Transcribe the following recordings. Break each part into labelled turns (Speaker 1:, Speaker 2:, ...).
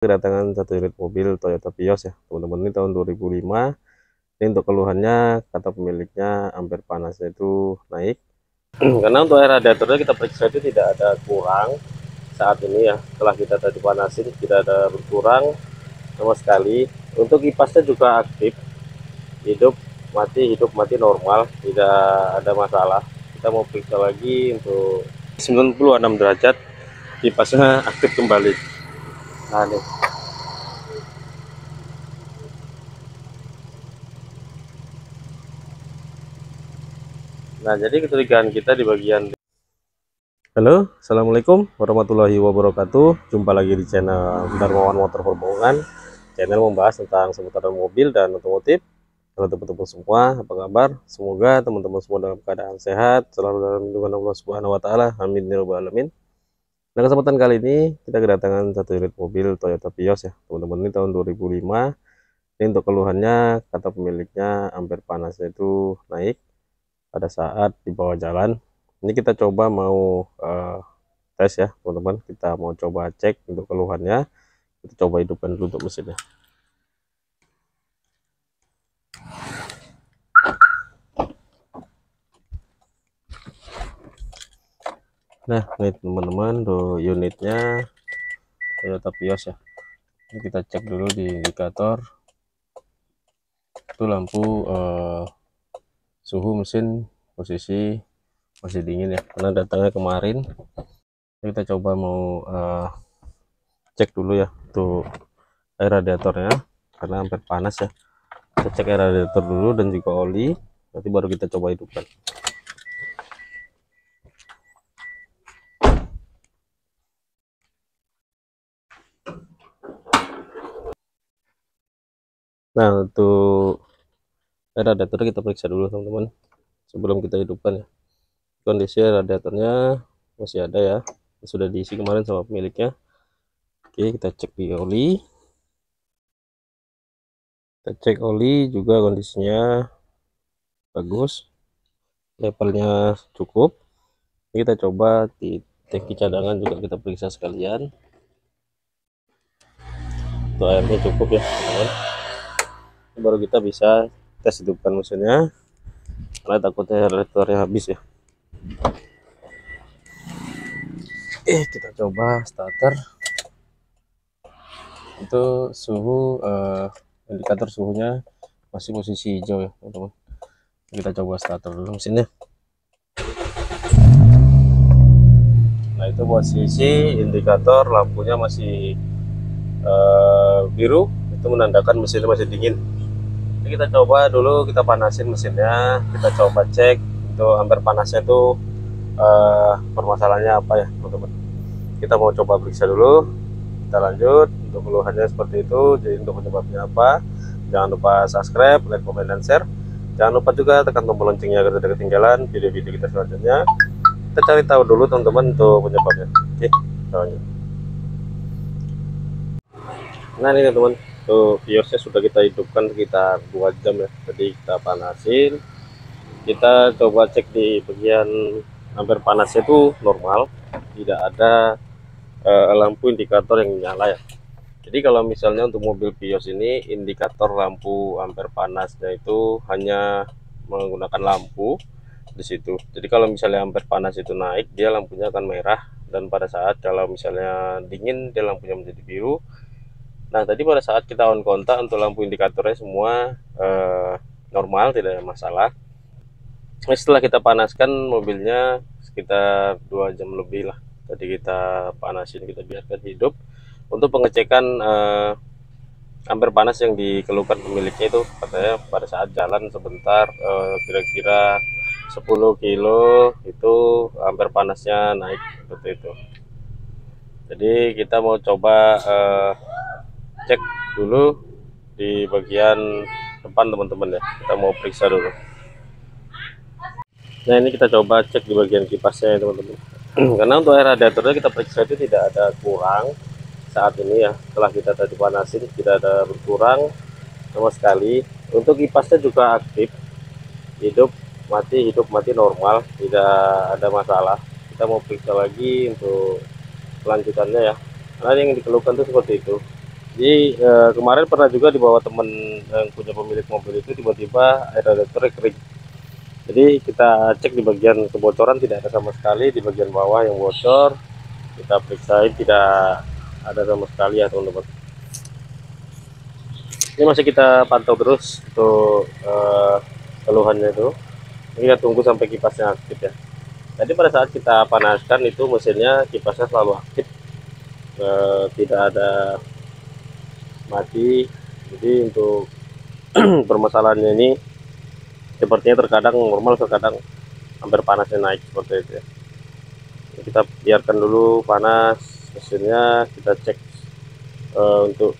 Speaker 1: Kedatangan satu unit mobil Toyota Vios ya teman-teman. Ini tahun 2005. Ini untuk keluhannya, kata pemiliknya ampere panasnya itu naik. Karena untuk air radiatornya kita periksa itu tidak ada kurang saat ini ya. Setelah kita tadi panasin tidak ada berkurang sama sekali. Untuk kipasnya juga aktif, hidup mati normal, tidak ada masalah. Kita mau periksa lagi untuk 96 derajat, kipasnya aktif kembali. Nah nih. Nah, jadi kecurigaan kita di bagian. Halo, assalamualaikum warahmatullahi wabarakatuh. Jumpa lagi di channel Darmawan Motor Perbongan. Channel membahas tentang seputaran mobil dan otomotif. Halo teman-teman semua, apa kabar? Semoga teman-teman semua dalam keadaan sehat, selalu dalam lindungan Allah Subhanahu Wa Taala. Amin ya rabbal alamin. Nah, kesempatan kali ini kita kedatangan satu unit mobil Toyota Vios ya teman-teman. Ini tahun 2005. Ini untuk keluhannya, kata pemiliknya ampere panasnya itu naik pada saat di bawah jalan. Ini kita coba mau tes ya teman-teman, kita mau coba cek untuk keluhannya. Kita coba hidupkan dulu untuk mesinnya. Nah ini teman-teman, tuh unitnya Toyota Vios ya. Ini kita cek dulu di indikator itu lampu suhu mesin posisi masih dingin ya, karena datangnya kemarin. Kita coba mau cek dulu ya tuh air radiatornya, karena hampir panas ya. Kita cek air radiator dulu dan juga oli, nanti baru kita coba hidupkan. Nah, untuk air radiator kita periksa dulu teman-teman sebelum kita hidupkan ya. Kondisi radiatornya masih ada ya, sudah diisi kemarin sama pemiliknya. Oke, kita cek di oli. Kita cek oli juga kondisinya bagus, levelnya cukup. Kita coba di tangki cadangan juga kita periksa sekalian. Untuk airnya cukup ya teman-teman. Baru kita bisa tes hidupkan mesinnya, karena takutnya radiatornya habis ya. Kita coba starter. Itu suhu indikator suhunya masih posisi hijau ya teman-teman. Kita coba starter dulu mesinnya. Nah, itu posisi indikator lampunya masih biru, itu menandakan mesinnya masih dingin. Jadi kita coba dulu, kita panasin mesinnya, kita coba cek untuk ampere panasnya itu permasalahannya apa ya teman-teman. Kita mau coba periksa dulu, kita lanjut untuk keluhannya seperti itu. Jadi untuk penyebabnya apa, jangan lupa subscribe, like, comment, dan share. Jangan lupa juga tekan tombol loncengnya agar tidak ketinggalan video-video kita selanjutnya. Kita cari tahu dulu teman-teman untuk penyebabnya. Oke, kita lanjut. Nah ini teman-teman, tuh Viosnya sudah kita hidupkan sekitar 2 jam ya. Jadi kita panasin, kita coba cek di bagian ampere panasnya itu normal, tidak ada lampu indikator yang nyala ya. Jadi kalau misalnya untuk mobil Vios ini, indikator lampu ampere panasnya itu hanya menggunakan lampu di situ. Jadi kalau misalnya ampere panas itu naik, dia lampunya akan merah, dan pada saat kalau misalnya dingin, dia lampunya menjadi biru. Nah, tadi pada saat kita on kontak untuk lampu indikatornya semua normal, tidak ada masalah. Setelah kita panaskan mobilnya sekitar 2 jam lebih lah. Tadi kita panasin, kita biarkan hidup. Untuk pengecekan ampere panas yang dikeluhkan pemiliknya itu, katanya pada saat jalan sebentar kira-kira 10 kilo itu ampere panasnya naik seperti itu. Jadi kita mau coba cek dulu di bagian depan teman-teman ya. Kita mau periksa dulu. Nah, ini kita coba cek di bagian kipasnya ya teman-teman. Karena untuk air radiatornya kita periksa itu tidak ada kurang saat ini ya. Setelah kita tadi panasin tidak ada berkurang sama sekali. Untuk kipasnya juga aktif, hidup mati normal, tidak ada masalah. Kita mau periksa lagi untuk kelanjutannya ya, karena yang dikeluhkan itu seperti itu. Jadi kemarin pernah juga dibawa temen yang punya pemilik mobil itu, tiba-tiba air radiatornya kering. Jadi kita cek di bagian kebocoran tidak ada sama sekali, di bagian bawah yang bocor kita periksain tidak ada sama sekali ya teman-teman. Ini masih kita pantau terus untuk keluhannya itu. Ini kita tunggu sampai kipasnya aktif ya. Tadi pada saat kita panaskan itu mesinnya, kipasnya selalu aktif, tidak ada mati. Jadi untuk permasalahannya ini sepertinya terkadang normal, terkadang hampir panasnya naik seperti itu ya. Kita biarkan dulu panas mesinnya, kita cek untuk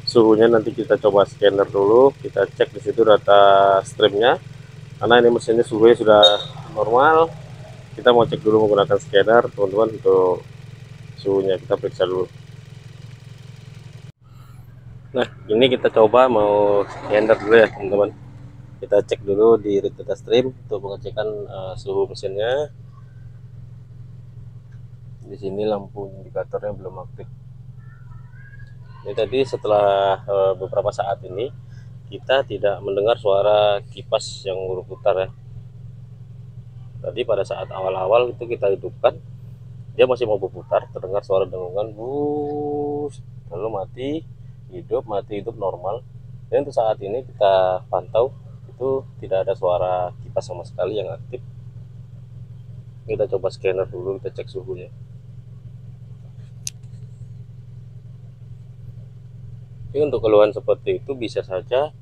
Speaker 1: suhunya. Nanti kita coba scanner dulu, kita cek di situ data streamnya, karena ini mesinnya suhunya sudah normal. Kita mau cek dulu menggunakan scanner teman-teman untuk suhunya, kita periksa dulu. Nah ini kita coba mau scanner dulu ya teman-teman. Kita cek dulu di data stream untuk pengecekan suhu mesinnya. Di sini lampu indikatornya belum aktif. Ini tadi setelah beberapa saat ini kita tidak mendengar suara kipas yang berputar ya. Tadi pada saat awal-awal itu kita hidupkan, dia masih mau berputar, terdengar suara dengungan, bus, lalu mati hidup normal. Dan untuk saat ini kita pantau itu tidak ada suara kipas sama sekali yang aktif. Kita coba scanner dulu, kita cek suhunya. Jadi untuk keluhan seperti itu bisa saja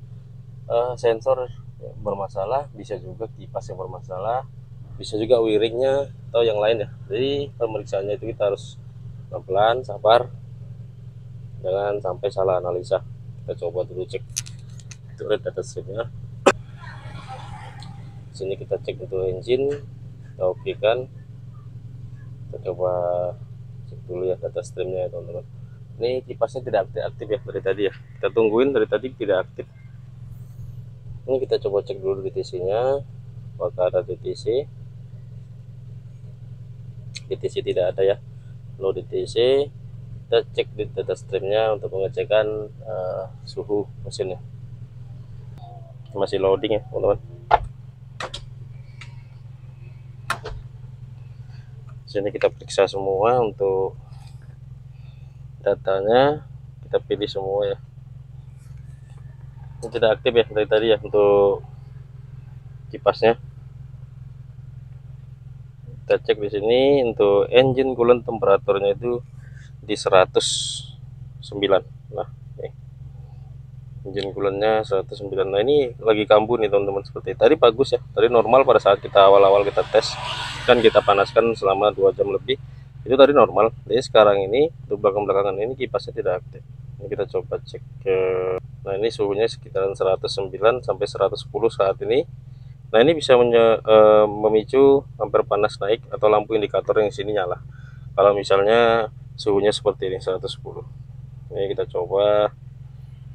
Speaker 1: sensor bermasalah, bisa juga kipas yang bermasalah, bisa juga wiringnya atau yang lain ya. Jadi pemeriksaannya itu kita harus pelan-pelan, sabar, jangan sampai salah analisa. Kita coba dulu cek untuk data streamnya. Sini kita cek untuk engine, kita oke kan. Kita coba cek dulu ya data streamnya ya teman-teman. Ini kipasnya tidak aktif ya dari tadi ya, kita tungguin dari tadi tidak aktif. Ini kita coba cek dulu DTC nya, apakah ada DTC. DTC tidak ada ya, low DTC. Kita cek di data streamnya untuk pengecekan suhu mesinnya. Masih loading ya teman-teman. Sini kita periksa semua untuk datanya, kita pilih semua ya. Ini tidak aktif ya dari tadi ya untuk kipasnya. Kita cek di sini untuk engine coolant temperaturnya itu di 109. Nah, engine coolantnya 109. Nah ini lagi kambuh nih teman-teman, seperti tadi bagus ya. Tadi normal pada saat kita awal-awal kita tes, kan kita panaskan selama 2 jam lebih. Itu tadi normal. Jadi sekarang ini untuk belakang-belakangan ini kipasnya tidak aktif. Ini kita coba cek ke, nah ini suhunya sekitaran 109 sampai 110 saat ini. Nah ini bisa memicu ampere panas naik atau lampu indikator yang sini nyala kalau misalnya suhunya seperti ini 110. Ini kita coba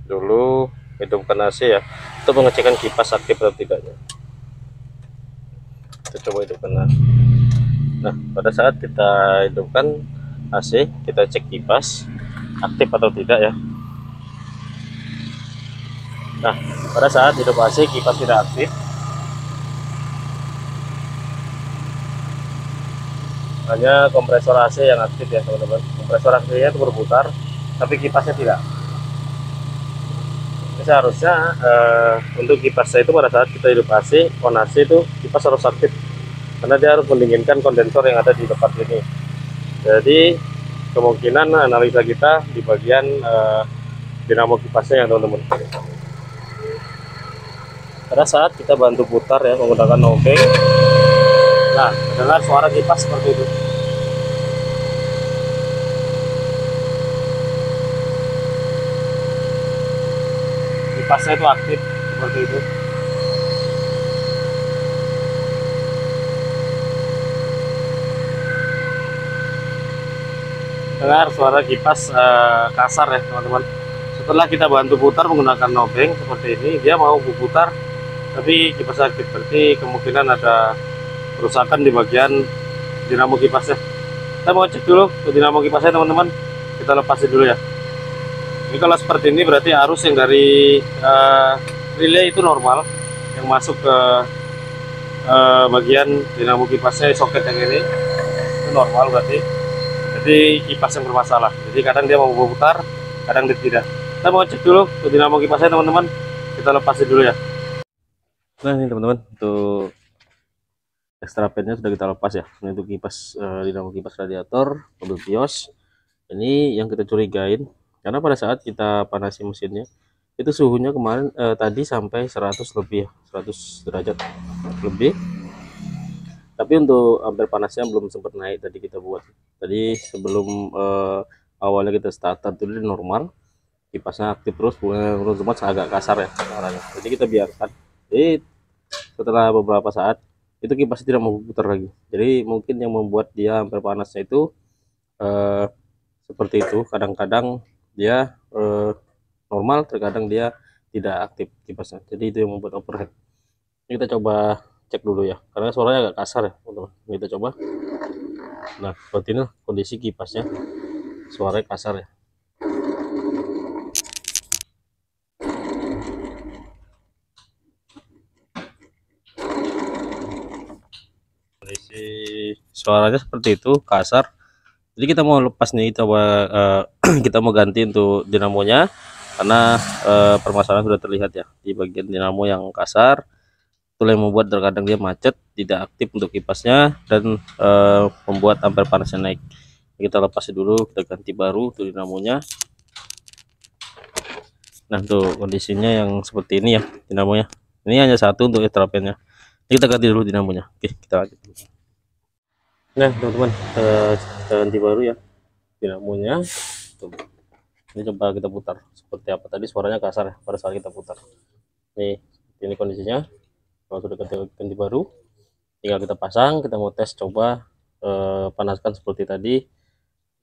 Speaker 1: dulu hidupkan AC ya untuk pengecekan kipas aktif atau tidaknya. Kita coba hidupkan AC. Nah pada saat kita hidupkan AC, kita cek kipas aktif atau tidak ya. Nah pada saat hidup AC kipas tidak aktif, hanya kompresor AC yang aktif ya teman-teman. Kompresor AC-nya itu berputar tapi kipasnya tidak. Ini seharusnya untuk kipasnya itu pada saat kita hidup AC, on AC itu kipas harus aktif karena dia harus mendinginkan kondensor yang ada di tempat ini. Jadi kemungkinan analisa kita di bagian dinamo kipasnya ya teman-teman. Pada saat kita bantu putar ya menggunakan obeng, nah dengar suara kipas seperti itu. Kipasnya itu aktif seperti itu. Dengar suara kipas kasar ya teman-teman. Setelah kita bantu putar menggunakan obeng seperti ini, dia mau putar tapi kipas aktif, berarti kemungkinan ada kerusakan di bagian dinamo kipasnya. Kita mau cek dulu ke dinamo kipasnya teman-teman, kita lepasin dulu ya. Ini kalau seperti ini berarti arus yang dari relay itu normal, yang masuk ke bagian dinamo kipasnya soket yang ini itu normal berarti. Jadi kipas yang bermasalah. Jadi kadang dia mau berputar, kadang dia tidak. Kita mau cek dulu ke dinamo kipasnya teman-teman. Kita lepasin dulu ya. Nah ini teman-teman, untuk extra padnya sudah kita lepas ya. Ini untuk kipas dinamo kipas radiator mobil Vios. Ini yang kita curigain karena pada saat kita panasi mesinnya itu suhunya kemarin tadi sampai 100 lebih ya, 100 derajat lebih. Tapi untuk ampere panasnya belum sempat naik tadi kita buat. Tadi sebelum awalnya kita starter dulu normal, kipasnya aktif terus, cuma agak kasar ya suaranya. Jadi kita biarkan. Jadi setelah beberapa saat itu kipas tidak mau putar lagi. Jadi mungkin yang membuat dia ampere panasnya itu seperti itu. Kadang-kadang dia normal, terkadang dia tidak aktif kipasnya. Jadi itu yang membuat overhead. Ini kita coba cek dulu ya, karena suaranya agak kasar ya teman-teman. Kita coba. Nah seperti ini kondisi kipasnya, suaranya kasar ya. Kondisi suaranya seperti itu, kasar. Jadi kita mau lepas nih, coba kita mau ganti untuk dinamonya karena permasalahan sudah terlihat ya di bagian dinamo yang kasar. Itulah yang membuat terkadang dia macet, tidak aktif untuk kipasnya, dan membuat ampere panasnya naik. Kita lepasin dulu, kita ganti baru untuk dinamonya. Nah tuh kondisinya yang seperti ini ya dinamonya. Ini hanya satu untuk extrapannya. Kita ganti dulu dinamonya. Oke, kita lanjut. Nah teman-teman, kita ganti baru ya dinamonya. Tuh. Ini coba kita putar seperti apa. Tadi suaranya kasar ya pada saat kita putar. Nih ini kondisinya. Kalau sudah ganti baru, tinggal kita pasang. Kita mau tes coba panaskan seperti tadi,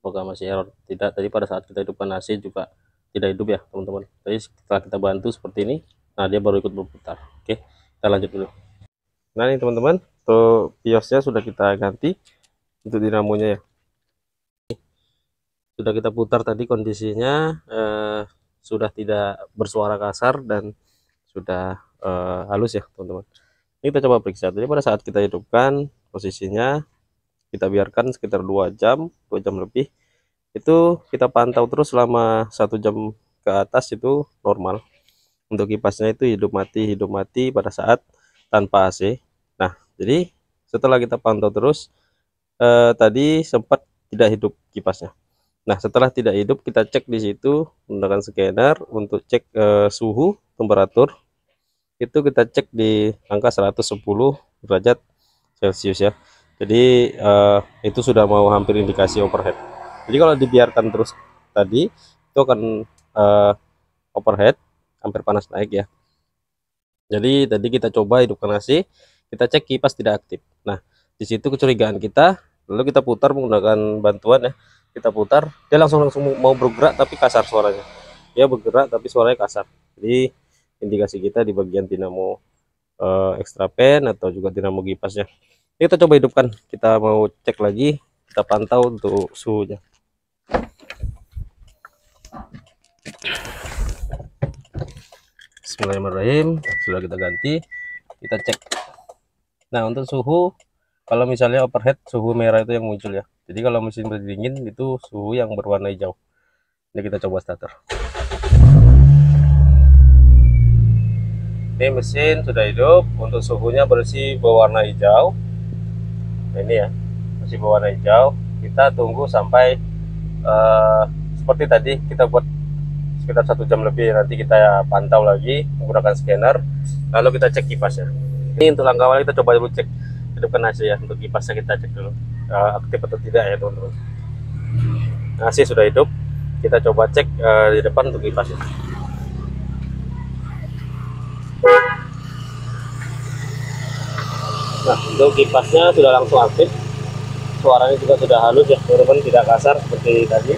Speaker 1: apakah masih error tidak. Tadi pada saat kita hidupkan AC juga tidak hidup ya teman-teman. Tadi setelah kita bantu seperti ini, nah dia baru ikut berputar. Oke, kita lanjut dulu. Nah ini teman-teman, untuk biosnya sudah kita ganti untuk dinamonya ya. Sudah kita putar tadi, kondisinya sudah tidak bersuara kasar dan sudah halus ya teman-teman. Ini kita coba periksa. Jadi pada saat kita hidupkan, posisinya kita biarkan sekitar 2 jam lebih. Itu kita pantau terus selama 1 jam ke atas, itu normal. Untuk kipasnya itu hidup mati pada saat tanpa AC. Nah jadi setelah kita pantau terus, tadi sempat tidak hidup kipasnya. Nah setelah tidak hidup, kita cek di situ menggunakan scanner untuk cek suhu temperatur. Itu kita cek di angka 110 derajat Celcius ya. Jadi itu sudah mau hampir indikasi overhead. Jadi kalau dibiarkan terus tadi, itu akan overhead, hampir panas naik ya. Jadi tadi kita coba hidupkan AC, kita cek kipas tidak aktif. Nah di situ kecurigaan kita, lalu kita putar menggunakan bantuan ya. Kita putar, dia langsung mau bergerak tapi kasar suaranya. Dia bergerak tapi suaranya kasar. Jadi indikasi kita di bagian dinamo extra pan atau juga dinamo kipasnya. Ini kita coba hidupkan, kita mau cek lagi, kita pantau untuk suhunya. Bismillahirrahmanirrahim, sudah kita ganti, kita cek. Nah untuk suhu, kalau misalnya overhead, suhu merah itu yang muncul ya. Jadi kalau mesin berdingin itu suhu yang berwarna hijau. Ini kita coba starter. Ini mesin sudah hidup, untuk suhunya bersih berwarna hijau. Nah, ini ya, masih berwarna hijau. Kita tunggu sampai seperti tadi kita buat sekitar 1 jam lebih. Nanti kita pantau lagi menggunakan scanner, lalu kita cek kipasnya. Ini untuk langkah awal kita coba dulu cek hidupkan AC ya. Untuk kipasnya kita cek dulu aktif atau tidak ya teman-teman. AC sudah hidup, kita coba cek di depan untuk kipasnya. Nah untuk kipasnya sudah langsung aktif, suaranya juga sudah halus ya teman-teman, tidak kasar seperti tadi.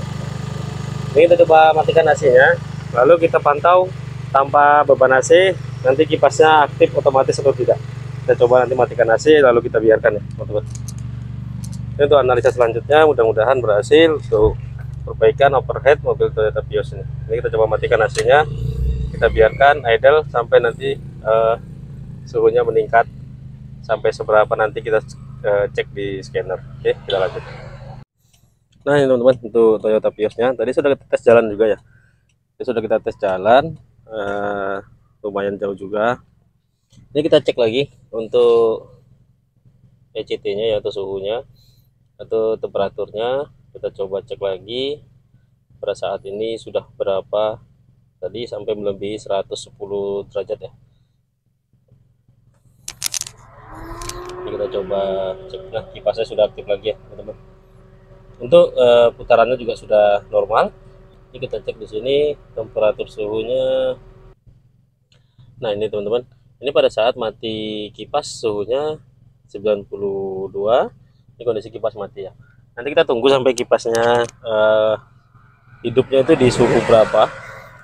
Speaker 1: Ini kita coba matikan AC-nya, lalu kita pantau tanpa beban AC, nanti kipasnya aktif otomatis atau tidak. Kita coba nanti matikan AC, lalu kita biarkan ya teman-teman. Ini untuk analisa selanjutnya, mudah-mudahan berhasil untuk perbaikan overhead mobil Toyota Vios ini. Ini kita coba matikan AC-nya, kita biarkan idle sampai nanti suhunya meningkat sampai seberapa nanti kita cek di scanner. Oke, kita lanjut. Nah ini teman-teman, untuk Toyota Vios-nya tadi sudah kita tes jalan juga ya. Ini sudah kita tes jalan, lumayan jauh juga. Ini kita cek lagi untuk ECT-nya yaitu suhunya atau temperaturnya. Kita coba cek lagi pada saat ini sudah berapa. Tadi sampai melebihi 110 derajat ya. Ini kita coba cek. Nah, kipasnya sudah aktif lagi ya teman-teman. Untuk putarannya juga sudah normal. Ini kita cek di sini temperatur suhunya. Nah ini teman-teman, ini pada saat mati kipas suhunya 92. Ini kondisi kipas mati ya. Nanti kita tunggu sampai kipasnya hidupnya itu di suhu berapa.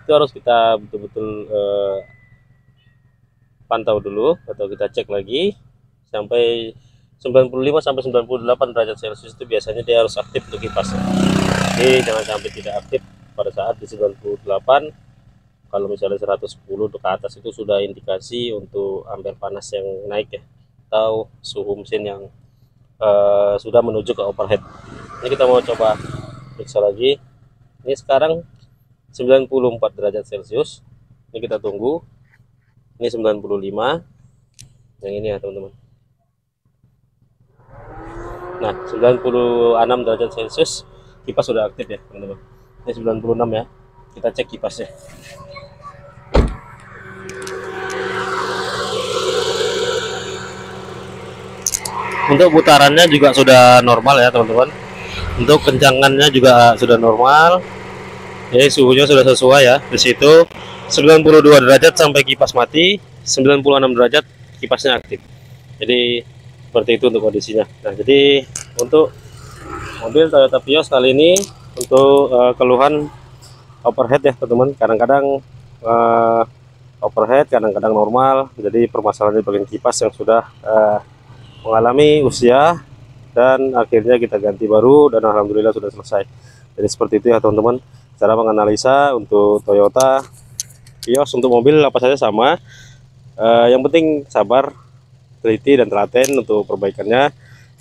Speaker 1: Itu harus kita betul-betul pantau dulu atau kita cek lagi sampai 95 sampai 98 derajat Celcius itu biasanya dia harus aktif untuk kipasnya. Jadi jangan sampai tidak aktif pada saat di 98. Kalau misalnya 110 ke atas itu sudah indikasi untuk ampere panas yang naik ya, atau suhu mesin yang sudah menuju ke overhead. Ini kita mau coba periksa lagi. Ini sekarang 94 derajat Celcius. Ini kita tunggu. Ini 95. Yang ini ya teman-teman. Nah 96 derajat Celcius, kipas sudah aktif ya teman-teman. Ini 96 ya. Kita cek kipasnya. Untuk putarannya juga sudah normal ya teman-teman. Untuk kencangannya juga sudah normal. Jadi suhunya sudah sesuai ya. Di situ 92 derajat sampai kipas mati, 96 derajat kipasnya aktif. Jadi seperti itu untuk kondisinya. Nah, jadi untuk mobil Toyota Vios kali ini untuk keluhan overhead ya teman-teman. Kadang-kadang overhead, kadang-kadang normal. Jadi permasalahan di bagian kipas yang sudah mengalami usia dan akhirnya kita ganti baru dan alhamdulillah sudah selesai. Jadi seperti itu ya teman-teman, cara menganalisa untuk Toyota Vios. Untuk mobil apa saja sama, yang penting sabar, teliti dan telaten untuk perbaikannya.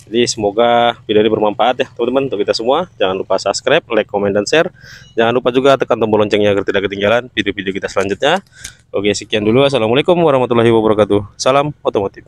Speaker 1: Jadi semoga video ini bermanfaat ya teman-teman untuk kita semua. Jangan lupa subscribe, like, komen, dan share. Jangan lupa juga tekan tombol loncengnya agar tidak ketinggalan video-video kita selanjutnya. Oke, sekian dulu. Assalamualaikum warahmatullahi wabarakatuh. Salam otomotif.